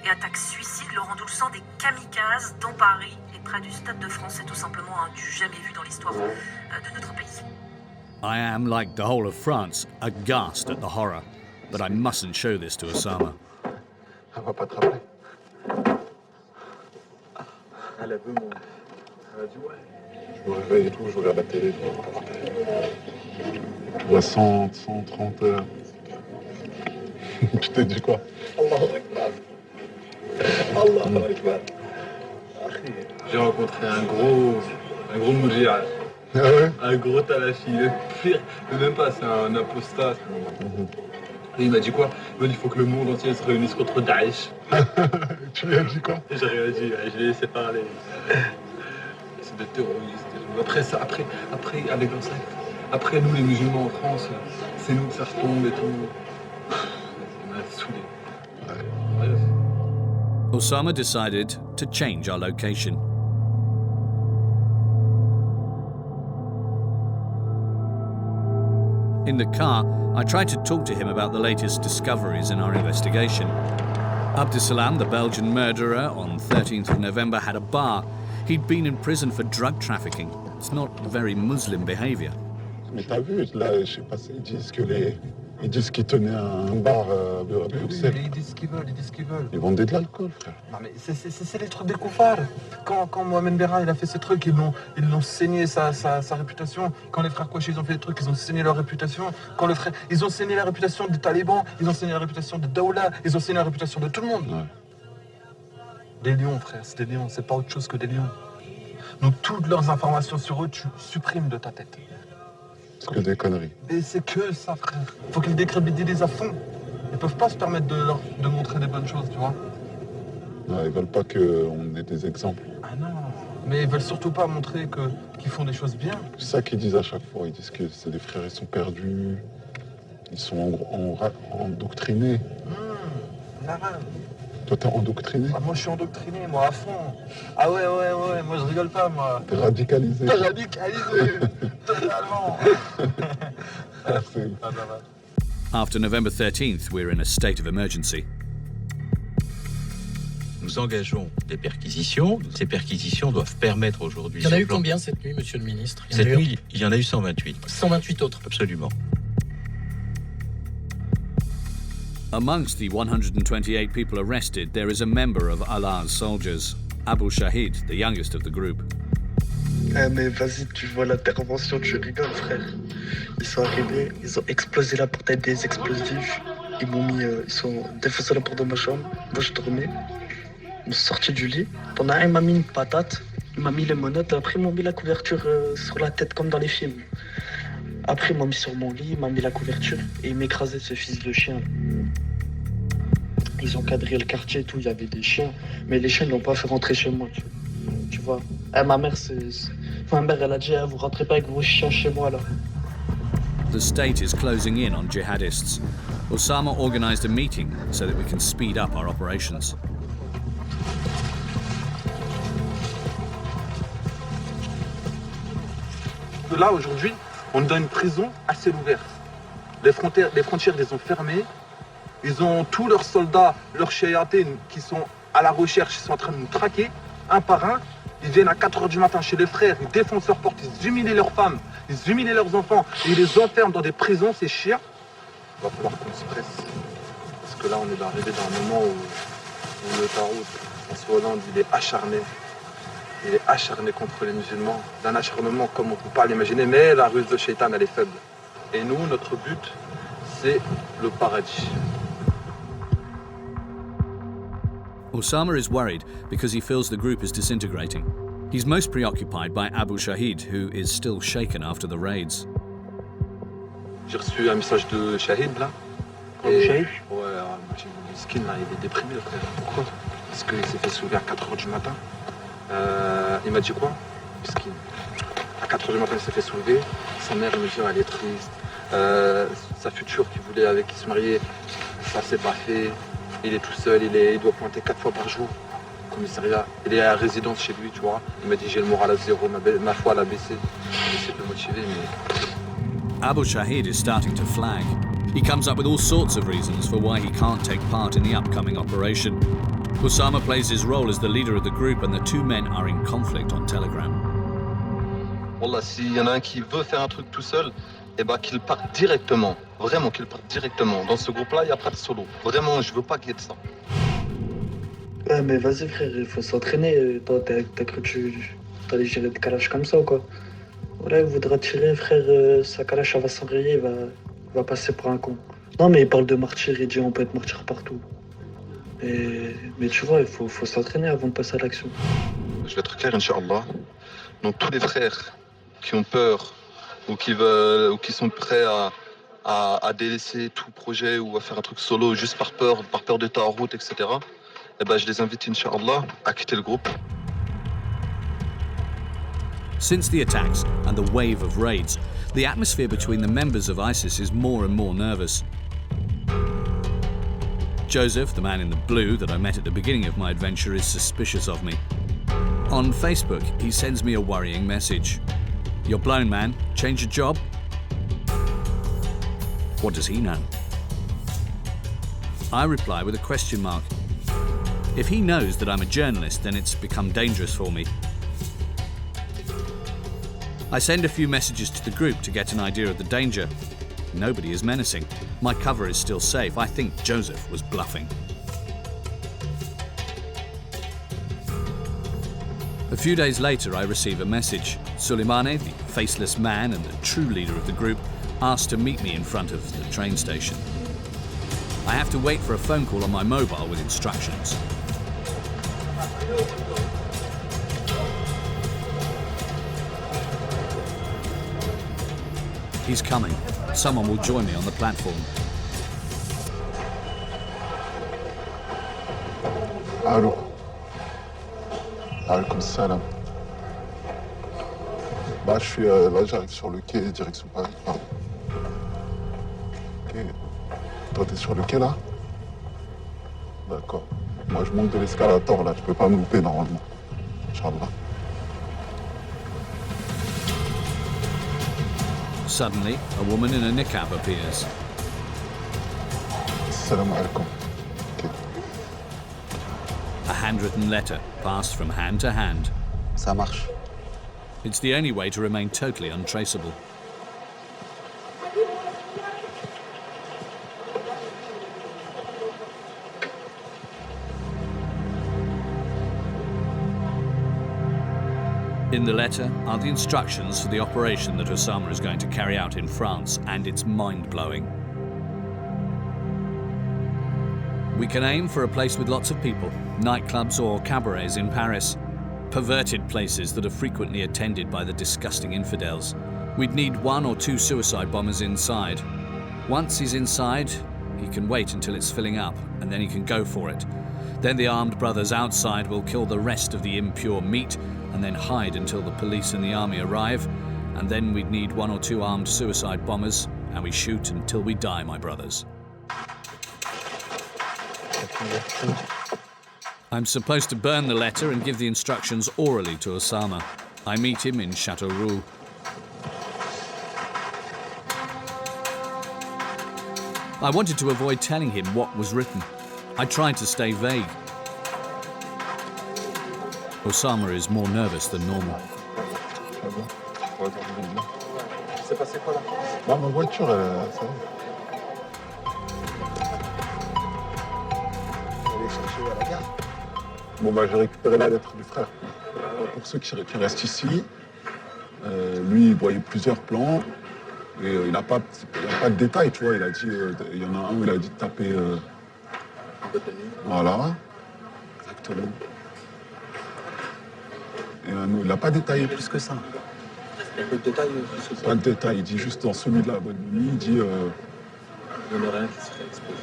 et attaque suicide, le rendant le sang des kamikazes dans Paris est près du Stade de France. C'est tout simplement du jamais vu dans l'histoire de notre pays. I am, like the whole of France, aghast at the horror. But I mustn't show this to Osama. Elle va pas te rappeler. Elle a vu mon... Elle a dit ouais. Je me réveille et tout, je regarde la télé. Je vois 100, 130 heures. Tu t'es dit quoi? Allahu Akbar. Allahu Akbar. J'ai rencontré un gros moudjihad. Ah ouais? Un gros talafi. Le pire, même pas, c'est un apostat. Et il m'a dit quoi? Il m'a dit il faut que le monde entier se réunisse contre Daesh. Tu lui as dit quoi? J'ai rien dit, je l'ai laissé parler. C'est des terroristes. Après ça, après avec leur secte. Après nous les musulmans en France, c'est nous que ça se tombe et tout. Ça m'a saoulé. Ouais. Osama decided to change our location. In the car, I tried to talk to him about the latest discoveries in our investigation. Abdesalam, the Belgian murderer, on 13th of November had a bar. He'd been in prison for drug trafficking. It's not very Muslim behavior. Mais t'as vu, là, je sais pas, ils disent qu'ils tenaient un bar à Bruxelles. Ils disent ce qu'ils veulent, Ils vendaient de l'alcool, frère. Non mais c'est les trucs des koufars. Quand Mohamed Merah il a fait ces trucs, ils l'ont saigné sa réputation. Quand les frères Kouachi ils ont fait des trucs, ils ont saigné leur réputation. Ils ont saigné la réputation des talibans, ils ont saigné la réputation de Daoula, ils ont saigné la réputation de tout le monde. Ouais. Des lions, frère, c'est des lions, c'est pas autre chose que des lions. Donc toutes leurs informations sur eux, tu supprimes de ta tête. C'est que des conneries. Et c'est que ça, frère. Faut qu'ils décrédibilisent à fond. Ils peuvent pas se permettre de montrer des bonnes choses, tu vois. Non, ils veulent pas qu'on ait des exemples. Ah non. Mais ils veulent surtout pas montrer qu'ils font des choses bien. C'est ça qu'ils disent à chaque fois. Ils disent que c'est des frères, ils sont perdus. Ils sont endoctrinés. L'arabe. Toi, t'es endoctriné? Ah, moi, je suis endoctriné, moi, à fond. Ah ouais, moi, je rigole pas, moi. T'es radicalisé. T'es radicalisé, totalement. After November 13th, we're in a state of emergency. Nous engageons des perquisitions. Ces perquisitions doivent permettre aujourd'hui... Il y en a eu combien cette nuit, monsieur le ministre? Cette nuit, il y en a eu 128. 128 autres? Absolument. Amongst the 128 people arrested, there is a member of Allah's soldiers, Abu Shahid, the youngest of the group. Ah mais vas-y, tu vois l'intervention, tu rigoles, frère. Ils sont arrivés, ils ont explosé la porte avec des explosifs. Ils m'ont mis, ils sont défoncé la porte de ma chambre. Moi, je dormais. Ils m'ont sorti du lit. Pendant un, il m'a mis une patate. Il m'a mis les menottes. Après, ils m'ont mis la couverture sur la tête, comme dans les films. Après, ils m'ont mis sur mon lit, ils m'ont mis la couverture. Et ils m'écrasaient, ce fils de chien. Ils ont cadré le quartier et tout, il y avait des chiens. Mais les chiens ne l'ont pas fait rentrer chez moi, tu vois. Ma mère, elle a dit, vous rentrez pas avec vos chiens chez moi, là. The state is closing in on jihadists. Osama organized a meeting so that we can speed up our operations. Là, aujourd'hui, on est dans une prison à ciel ouvert. Les frontières, les ont fermées. Ils ont tous leurs soldats, leurs shayatines qui sont à la recherche, ils sont en train de nous traquer, un par un. Ils viennent à 4h du matin chez les frères, ils défoncent leurs portes, ils humilient leurs femmes, ils humilient leurs enfants, et ils les enferment dans des prisons, ces chiens. Il va falloir qu'on se presse. Parce que là, on est arrivé dans un moment où le Tarout, François Hollande, il est acharné. Il est acharné contre les musulmans, d'un acharnement comme on ne peut pas l'imaginer, mais la ruse de Shaitan, elle est faible. Et nous, notre but, c'est le paradis. Osama is worried because he feels the group is disintegrating. He's most preoccupied by Abu Shahid, who is still shaken after the raids. J'ai reçu un message de Shahid, là. Abu Shahid? Ouais, j'ai vu le skin, là, il est déprimé, le frère. Pourquoi? Parce qu'il s'est fait soulever à 4h du matin. Il m'a dit quoi? Skin. À 4h du matin, il s'est fait soulever. Sa mère, elle me dit, elle est triste. Sa future qui se mariait, ça s'est pas fait. Il est tout seul, il doit pointer 4 fois par jour au commissariat. Il est à résidence chez lui, tu vois. Il m'a dit j'ai le moral à zéro, ma foi elle a baissé. J'essaie de le motiver, mais... Abu Shahid is starting to flag. He comes up with all sorts of reasons for why he can't take part in the upcoming operation. Osama plays his role as the leader of the group and the two men are in conflict on Telegram. Wallah, s'il y en a un qui veut faire un truc tout seul, eh ben qu'il parte directement. Vraiment qu'il parte directement. Dans ce groupe-là, il n'y a pas de solo. Vraiment, je veux pas qu'il y ait de ça. Ouais, mais vas-y frère, il faut s'entraîner. Toi, t'as cru que tu allais gérer des kalash comme ça ou quoi? Voilà, il voudra tirer, frère, sa kalash va s'enrayer, il va passer pour un con. Non, mais il parle de martyr, il dit on peut être martyr partout. Mais tu vois, il faut s'entraîner avant de passer à l'action. Je vais être clair, Inch'Allah. Donc tous les frères qui ont peur ou qui veulent ou qui sont prêts à délaisser tout projet ou à faire un truc solo juste par peur d'être en route, etc. Eh ben, je les invite, Inch'Allah, à quitter le groupe. Since the attacks and the wave of raids, the atmosphere between the members of ISIS is more and more nervous. Joseph, the man in the blue that I met at the beginning of my adventure, is suspicious of me. On Facebook, he sends me a worrying message. You're blown, man. Change your job? What does he know? I reply with a question mark. If he knows that I'm a journalist, then it's become dangerous for me. I send a few messages to the group to get an idea of the danger. Nobody is menacing. My cover is still safe. I think Joseph was bluffing. A few days later, I receive a message. Soleimani, the faceless man and the true leader of the group, asked to meet me in front of the train station. I have to wait for a phone call on my mobile with instructions. He's coming. Someone will join me on the platform. Allô. Alaikum salam. Bah, là, j'arrive sur le quai, direction Paris. Pardon. Ok. Toi, t'es sur le quai, là? D'accord. Moi, je monte de l'escalator, là. Je peux pas me louper, normalement. Inch'Allah. Suddenly, a woman in a niqab appears. Salam alaikum. Okay. A handwritten letter passed from hand to hand. Ça marche. It's the only way to remain totally untraceable. In the letter are the instructions for the operation that Osama is going to carry out in France, and it's mind-blowing. We can aim for a place with lots of people, nightclubs or cabarets in Paris, perverted places that are frequently attended by the disgusting infidels. We'd need 1 or 2 suicide bombers inside. Once he's inside, he can wait until it's filling up, and then he can go for it. Then the armed brothers outside will kill the rest of the impure meat and then hide until the police and the army arrive, and then we'd need 1 or 2 armed suicide bombers, and we shoot until we die, my brothers. I'm supposed to burn the letter and give the instructions orally to Osama. I meet him in Chateau Roux. I wanted to avoid telling him what was written. I tried to stay vague. Osama is more nervous than normal. C'est passé quoi là? Bah, ma voiture, ça va. Allez chercher à la gare. Bon, bah, j'ai récupéré la lettre du frère. Pour ceux qui restent ici, lui, il voyait plusieurs plans et il n'a pas de détails, tu vois. Il a dit, il y en a un où il a dit de taper. Voilà, exactement. Et il n'a pas détaillé plus que ça. Il y a peu de détails plus que ça. Pas de détails, il dit juste dans celui de la bonne nuit, il dit. Il y en aurait un qui serait exposé.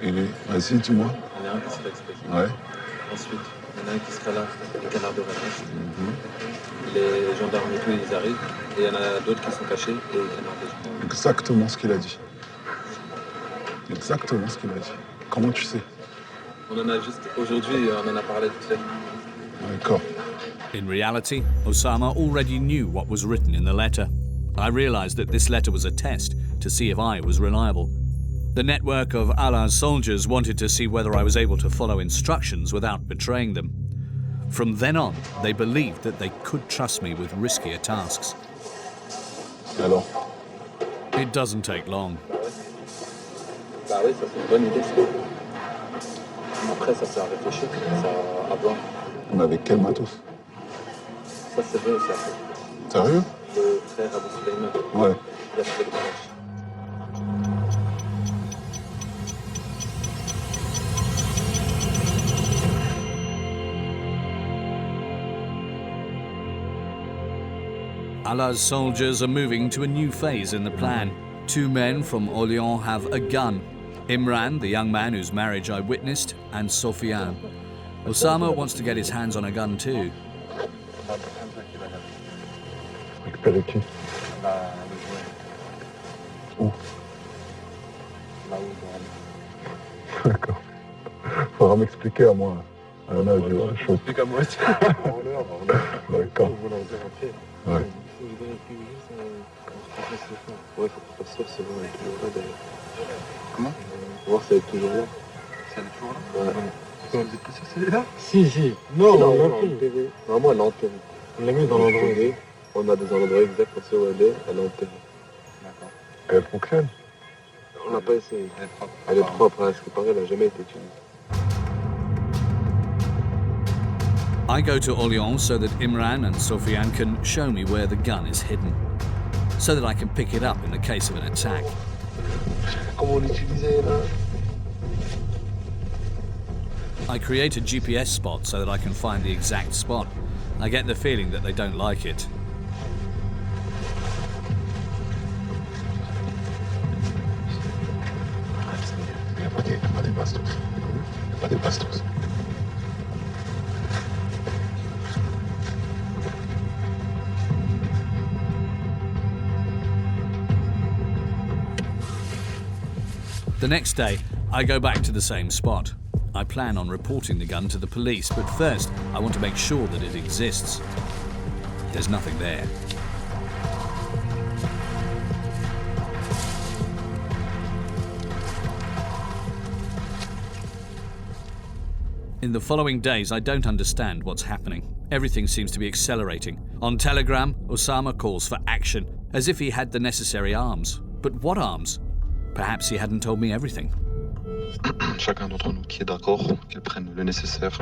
Et vas-y, dis-moi. Il y en a un qui serait exposé. Ouais. Ensuite, il y en a un qui serait là, les canards de réponse. Les gendarmes et tout, ils arrivent. Et il y en a d'autres qui sont cachés et les canards de réponse. Exactement ce qu'il a dit. Exactement ce qu'il a dit. Comment tu sais? On en a juste aujourd'hui, on en a parlé tout à l'heure. D'accord. In reality, Osama already knew what was written in the letter. I realized that this letter was a test to see if I was reliable. The network of Allah's soldiers wanted to see whether I was able to follow instructions without betraying them. From then on, they believed that they could trust me with riskier tasks. Alors? It doesn't take long. Bah oui, ça c'est une bonne idée. Après, ça sert à réfléchir, ça à voir. On avait quel matos? Ça c'est vrai, ça. Sérieux? Le frère Abou Sulaiman. Ouais. Il a fait le barrage. Allah's soldiers are moving to a new phase in the plan. 2 men from Orléans have a gun. Imran, the young man whose marriage I witnessed, and Sofiane. Osama wants to get his hands on a gun too. Récupérer qui? Où? D'accord. Faudra m'expliquer à moi. Là, je Explique à moi aussi. D'accord. Ouais. Ouais, faut qu'on fasse sûr, c'est bon, elle est toujours là d'ailleurs. Comment? Faut voir si elle est toujours là. Si elle est toujours là? Ouais. Vous êtes pas sûr si elle est là? Si. Non, on l'a pris. Vraiment, elle est enterrée. On l'a mis dans l'endroit. On a des endroits exacts, on sait où elle est enterrée. D'accord. Et elle fonctionne? On n'a pas essayé. Elle est propre. Elle est propre, à ce qui paraît, elle n'a jamais été utilisée. I go to Orléans so that Imran and Sofiane can show me where the gun is hidden, so that I can pick it up in the case of an attack. Comment l'utiliser là? I create a GPS spot so that I can find the exact spot. I get the feeling that they don't like it. Il n'y a pas des bastos. Il n'y a pas des bastos. The next day, I go back to the same spot. I plan on reporting the gun to the police, but first, I want to make sure that it exists. There's nothing there. In the following days, I don't understand what's happening. Everything seems to be accelerating. On Telegram, Osama calls for action, as if he had the necessary arms. But what arms? Perhaps he hadn't told me everything. Chacun d'entre nous qui est d'accord qu'il prenne le nécessaire.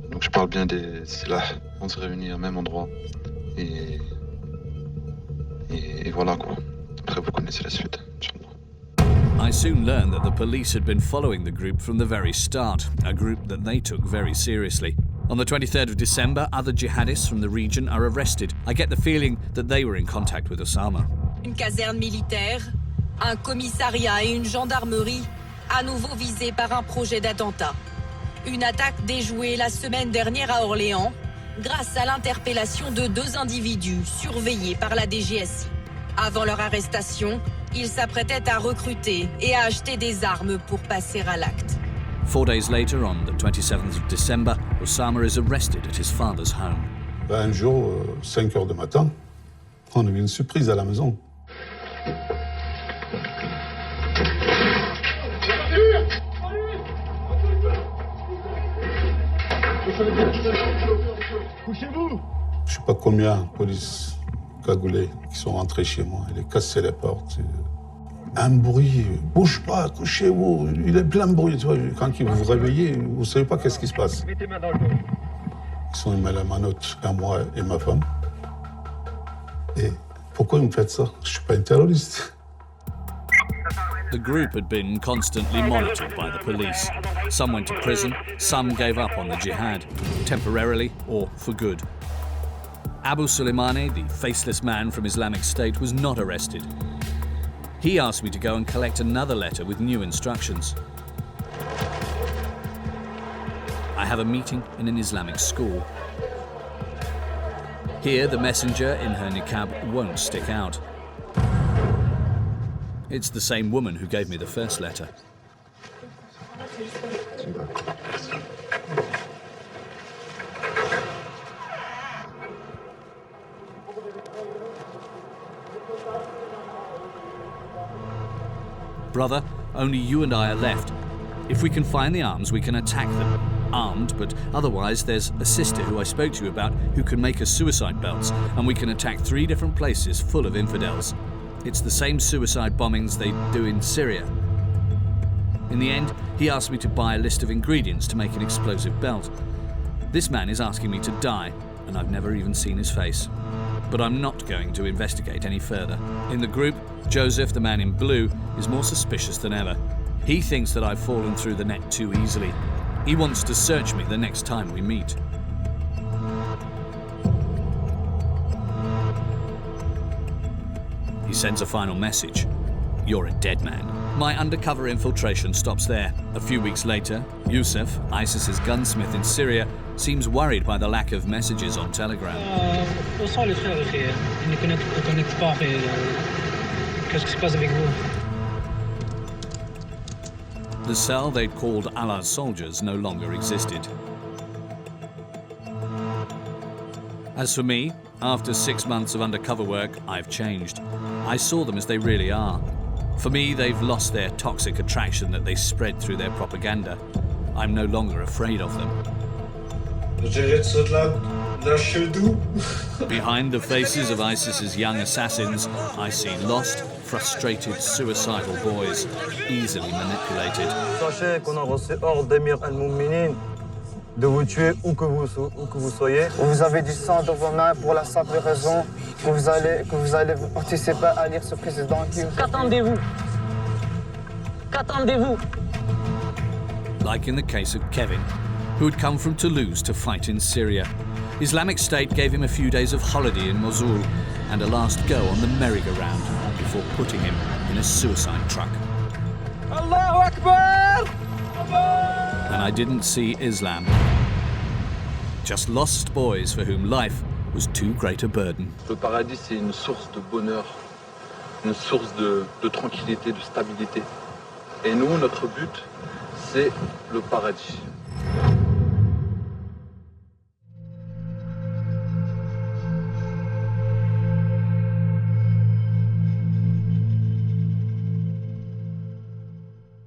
Donc je parle bien des silahs. On se réunit au même endroit. Et voilà quoi. Après vous connaissez la suite. I soon learned that the police had been following the group from the very start, a group that they took very seriously. On the 23rd of December, other jihadists from the region are arrested. I get the feeling that they were in contact with Osama. Une caserne militaire, un commissariat et une gendarmerie à nouveau visés par un projet d'attentat. Une attaque déjouée la semaine dernière à Orléans grâce à l'interpellation de 2 individus surveillés par la DGSI. Avant leur arrestation, ils s'apprêtaient à recruter et à acheter des armes pour passer à l'acte. 4 days later, on the 27th of December, Osama is arrested at his father's home. Un jour, 5 heures du matin, on a eu une surprise à la maison. Couchez-vous! Je sais pas combien de police cagoulés qui sont rentrés chez moi. Ils ont cassé les portes. Un bruit, bouge pas, couchez-vous. Il est plein de bruit. Tu vois. Quand vous vous réveillez, vous savez pas qu'est-ce qui se passe. Ils sont mis la manotte à moi et ma femme. Et pourquoi ils me faites ça? Je suis pas un terroriste. The group had been constantly monitored by the police. Some went to prison, some gave up on the jihad, temporarily or for good. Abu Soleimani, the faceless man from Islamic State, was not arrested. He asked me to go and collect another letter with new instructions. I have a meeting in an Islamic school. Here, the messenger in her niqab won't stick out. It's the same woman who gave me the first letter. Brother, Only you and I are left. If we can find the arms, we can attack them. Armed, but otherwise there's a sister who I spoke to you about who can make us suicide belts, and we can attack 3 different places full of infidels. It's the same suicide bombings they do in Syria. In the end, he asked me to buy a list of ingredients to make an explosive belt. This man is asking me to die, and I've never even seen his face. But I'm not going to investigate any further. In the group, Joseph, the man in blue, is more suspicious than ever. He thinks that I've fallen through the net too easily. He wants to search me the next time we meet. He sends a final message. You're a dead man. My undercover infiltration stops there. A few weeks later, Youssef, ISIS's gunsmith in Syria, seems worried by the lack of messages on Telegram. Où sont les frères, ils ne connectent pas. Qu'est-ce qui se passe avec vous? The cell they'd called Allah's soldiers no longer existed. As for me, after 6 months of undercover work, I've changed. I saw them as they really are. For me, they've lost their toxic attraction that they spread through their propaganda. I'm no longer afraid of them. Behind the faces of ISIS's young assassins, I see lost, frustrated, suicidal boys, easily manipulated. Sachez qu'on a reçu ordre d'Émir al-Mouminin de vous tuer où que vous soyez. Vous avez du sang dans vos mains pour la simple raison que vous allez participer à lire ce président qui... Qu'attendez-vous? Qu'attendez-vous? Like in the case of Kevin, who had come from Toulouse to fight in Syria. Islamic State gave him a few days of holiday in Mosul and a last go on the merry-go-round before putting him in a suicide truck. Allahu Akbar! And I didn't see Islam. Just lost boys for whom life was too great a burden. Le paradis, c'est une source de bonheur, une source de tranquillité, de stabilité. Et nous, notre but, c'est le paradis.